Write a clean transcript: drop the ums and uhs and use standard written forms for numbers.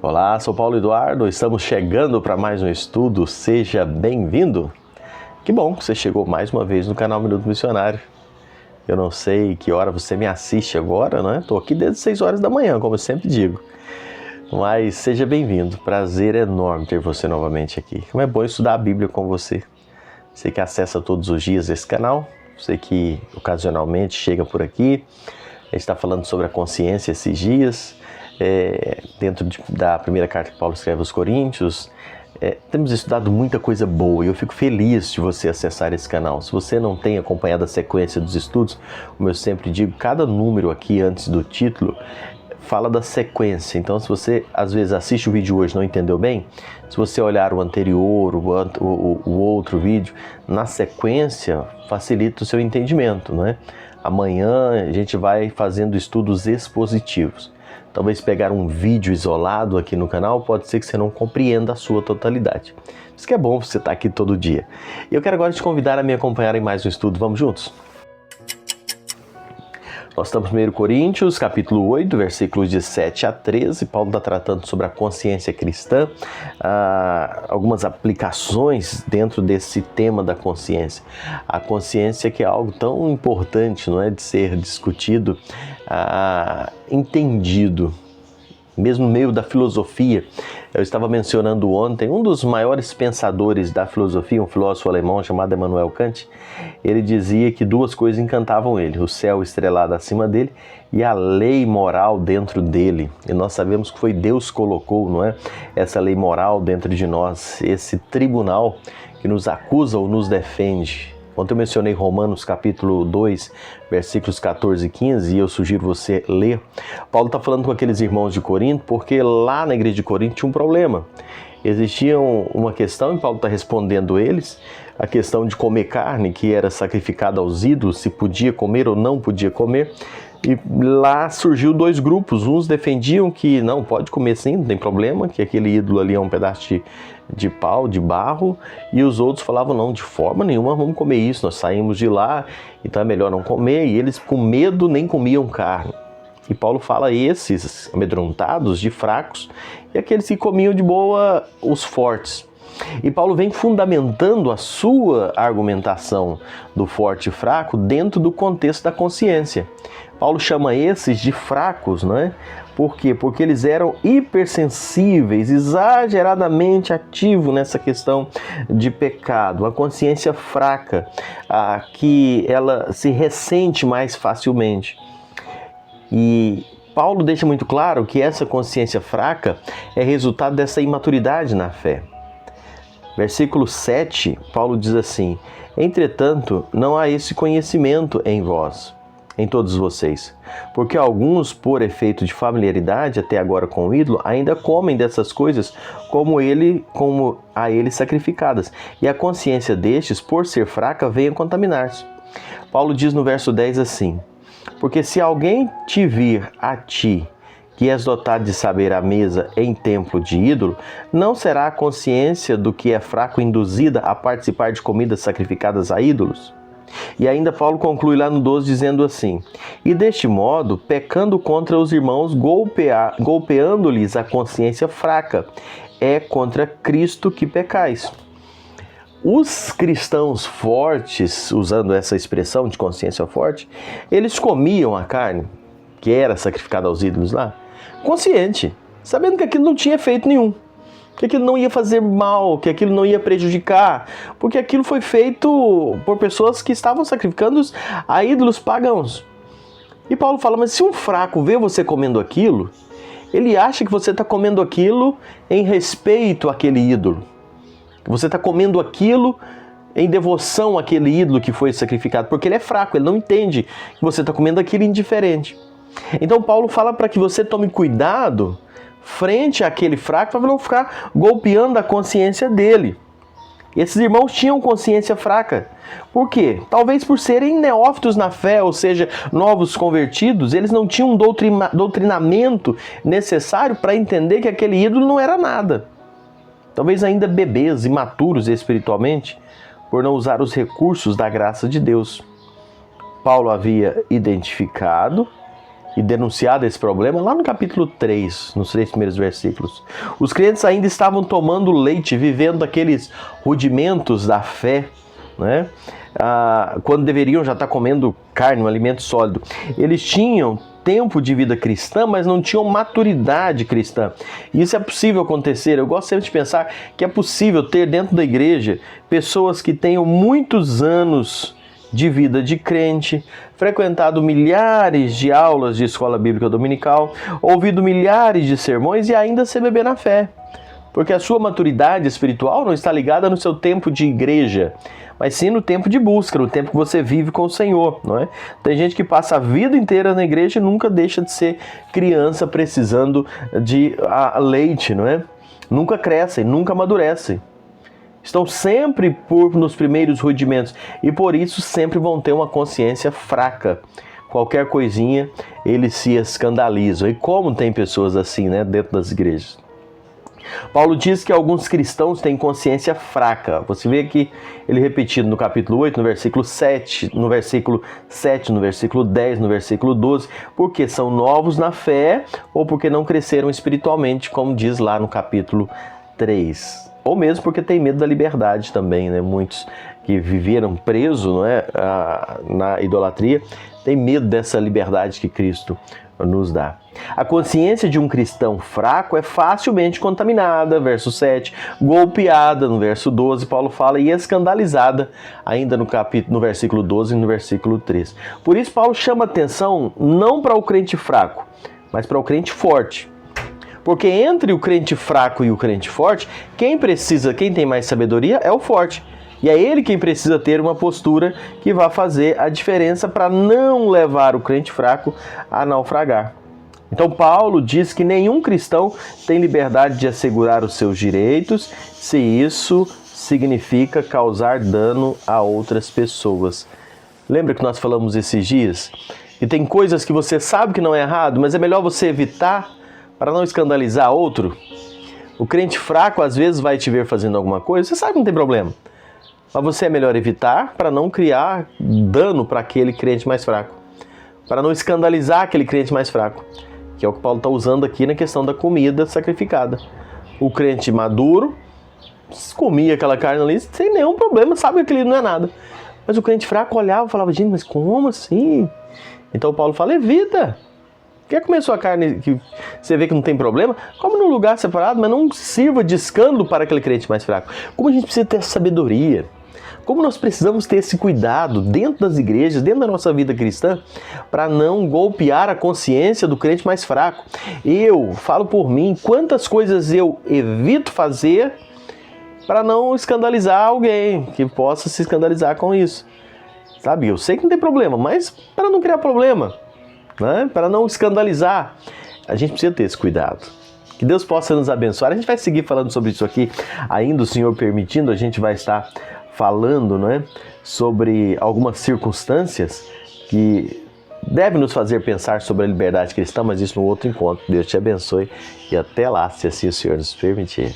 Olá, sou Paulo Eduardo, estamos chegando para mais um estudo, seja bem-vindo. Que bom que você chegou mais uma vez no canal Minuto Missionário. Eu não sei que hora você me assiste agora, né? Estou aqui desde 6 horas da manhã, como eu sempre digo. Mas seja bem-vindo, prazer enorme ter você novamente aqui. Como é bom estudar a Bíblia com você. Você que acessa todos os dias esse canal, você que ocasionalmente chega por aqui. A gente está falando sobre a consciência esses dias. Dentro da primeira carta que Paulo escreve aos Coríntios, temos estudado muita coisa boa e eu fico feliz de você acessar esse canal. Se você não tem acompanhado a sequência dos estudos, como eu sempre digo, cada número aqui antes do título fala da sequência. Então, se você às vezes assiste o vídeo hoje e não entendeu bem, se você olhar o anterior, o outro vídeo, na sequência facilita o seu entendimento, não é? Amanhã a gente vai fazendo estudos expositivos. Talvez pegar um vídeo isolado aqui no canal pode ser que você não compreenda a sua totalidade. Isso que é bom você estar aqui todo dia. E eu quero agora te convidar a me acompanhar em mais um estudo. Vamos juntos? Nós estamos em 1 Coríntios, capítulo 8, versículos de 7 a 13. Paulo está tratando sobre a consciência cristã, algumas aplicações dentro desse tema da consciência. A consciência que é algo tão importante, não é, de ser discutido, entendido, mesmo no meio da filosofia. Eu estava mencionando ontem, um dos maiores pensadores da filosofia, um filósofo alemão chamado Immanuel Kant, ele dizia que duas coisas encantavam ele: o céu estrelado acima dele e a lei moral dentro dele. E nós sabemos que foi Deus que colocou, não é, essa lei moral dentro de nós, esse tribunal que nos acusa ou nos defende. Ontem eu mencionei Romanos capítulo 2, versículos 14 e 15, e eu sugiro você ler. Paulo está falando com aqueles irmãos de Corinto, porque lá na igreja de Corinto tinha um problema. Existia uma questão, e Paulo está respondendo eles, a questão de comer carne, que era sacrificada aos ídolos, se podia comer ou não podia comer. E lá surgiu dois grupos. Uns defendiam que não, pode comer sim, não tem problema, que aquele ídolo ali é um pedaço de pau, de barro, e os outros falavam, não, de forma nenhuma vamos comer isso, nós saímos de lá, então é melhor não comer, e eles com medo nem comiam carne. E Paulo fala esses amedrontados de fracos, e aqueles que comiam de boa, os fortes. E Paulo vem fundamentando a sua argumentação do forte e fraco dentro do contexto da consciência. Paulo chama esses de fracos, não é? Por quê? Porque eles eram hipersensíveis, exageradamente ativos nessa questão de pecado. A consciência fraca, que ela se ressente mais facilmente. E Paulo deixa muito claro que essa consciência fraca é resultado dessa imaturidade na fé. Versículo 7, Paulo diz assim: entretanto, não há esse conhecimento em vós, em todos vocês, porque alguns, por efeito de familiaridade até agora com o ídolo, ainda comem dessas coisas como a ele sacrificadas, e a consciência destes, por ser fraca, vem a contaminar-se. Paulo diz no verso 10 assim: porque se alguém te vir a ti, que és dotado de saber à mesa em templo de ídolo, não será a consciência do que é fraco induzida a participar de comidas sacrificadas a ídolos? E ainda Paulo conclui lá no 12 dizendo assim: e deste modo, pecando contra os irmãos, golpeando-lhes a consciência fraca, é contra Cristo que pecais. Os cristãos fortes, usando essa expressão de consciência forte, eles comiam a carne que era sacrificada aos ídolos lá, consciente, sabendo que aquilo não tinha efeito nenhum, que aquilo não ia fazer mal, que aquilo não ia prejudicar, porque aquilo foi feito por pessoas que estavam sacrificando a ídolos pagãos. E Paulo fala, mas se um fraco vê você comendo aquilo, ele acha que você está comendo aquilo em respeito àquele ídolo, que você está comendo aquilo em devoção àquele ídolo que foi sacrificado, porque ele é fraco, ele não entende que você está comendo aquilo indiferente. Então Paulo fala para que você tome cuidado frente àquele fraco, para não ficar golpeando a consciência dele. Esses irmãos tinham consciência fraca. Por quê? Talvez por serem neófitos na fé, ou seja, novos convertidos, eles não tinham um doutrinamento necessário para entender que aquele ídolo não era nada. Talvez ainda bebês, imaturos espiritualmente, por não usar os recursos da graça de Deus. Paulo havia identificado e denunciado esse problema lá no capítulo 3, nos 3 primeiros versículos. Os crentes ainda estavam tomando leite, vivendo aqueles rudimentos da fé, né? Quando deveriam já estar comendo carne, um alimento sólido. Eles tinham tempo de vida cristã, mas não tinham maturidade cristã. E isso é possível acontecer. Eu gosto sempre de pensar que é possível ter dentro da igreja pessoas que tenham muitos anos de vida de crente, frequentado milhares de aulas de escola bíblica dominical, ouvido milhares de sermões e ainda se beber na fé. Porque a sua maturidade espiritual não está ligada no seu tempo de igreja, mas sim no tempo de busca, no tempo que você vive com o Senhor, não é? Tem gente que passa a vida inteira na igreja e nunca deixa de ser criança precisando de leite, não é? Nunca crescem, nunca amadurecem. Estão sempre nos primeiros rudimentos e por isso sempre vão ter uma consciência fraca. Qualquer coisinha eles se escandalizam. E como tem pessoas assim, né, dentro das igrejas? Paulo diz que alguns cristãos têm consciência fraca. Você vê aqui ele repetido no capítulo 8, no versículo 7, no versículo 7, no versículo 10, no versículo 12, porque são novos na fé ou porque não cresceram espiritualmente, como diz lá no capítulo 3. Ou mesmo porque tem medo da liberdade também, né? Muitos que viveram presos, não é, na idolatria, têm medo dessa liberdade que Cristo nos dá. A consciência de um cristão fraco é facilmente contaminada, verso 7, golpeada, no verso 12, Paulo fala, e escandalizada, ainda no versículo 12 e no versículo 13. Por isso, Paulo chama atenção não para o crente fraco, mas para o crente forte. Porque entre o crente fraco e o crente forte, quem tem mais sabedoria é o forte. E é ele quem precisa ter uma postura que vai fazer a diferença para não levar o crente fraco a naufragar. Então Paulo diz que nenhum cristão tem liberdade de assegurar os seus direitos se isso significa causar dano a outras pessoas. Lembra que nós falamos esses dias? E tem coisas que você sabe que não é errado, mas é melhor você evitar para não escandalizar outro. O crente fraco às vezes vai te ver fazendo alguma coisa, você sabe que não tem problema. Mas você é melhor evitar para não criar dano para aquele crente mais fraco. Para não escandalizar aquele crente mais fraco. Que é o que Paulo está usando aqui na questão da comida sacrificada. O crente maduro comia aquela carne ali sem nenhum problema, sabe que aquilo não é nada. Mas o crente fraco olhava e falava, gente, mas como assim? Então Paulo fala, evita. Quer comer sua carne que você vê que não tem problema? Come num lugar separado, mas não sirva de escândalo para aquele crente mais fraco. Como a gente precisa ter sabedoria. Como nós precisamos ter esse cuidado dentro das igrejas, dentro da nossa vida cristã, para não golpear a consciência do crente mais fraco. Eu falo por mim, quantas coisas eu evito fazer para não escandalizar alguém que possa se escandalizar com isso. Sabe, eu sei que não tem problema, mas para não criar problema, né? Para não escandalizar, a gente precisa ter esse cuidado. Que Deus possa nos abençoar. A gente vai seguir falando sobre isso aqui, ainda o Senhor permitindo, a gente vai estar falando, né, sobre algumas circunstâncias que devem nos fazer pensar sobre a liberdade cristã, mas isso no outro encontro. Deus te abençoe e até lá, se assim o Senhor nos permitir.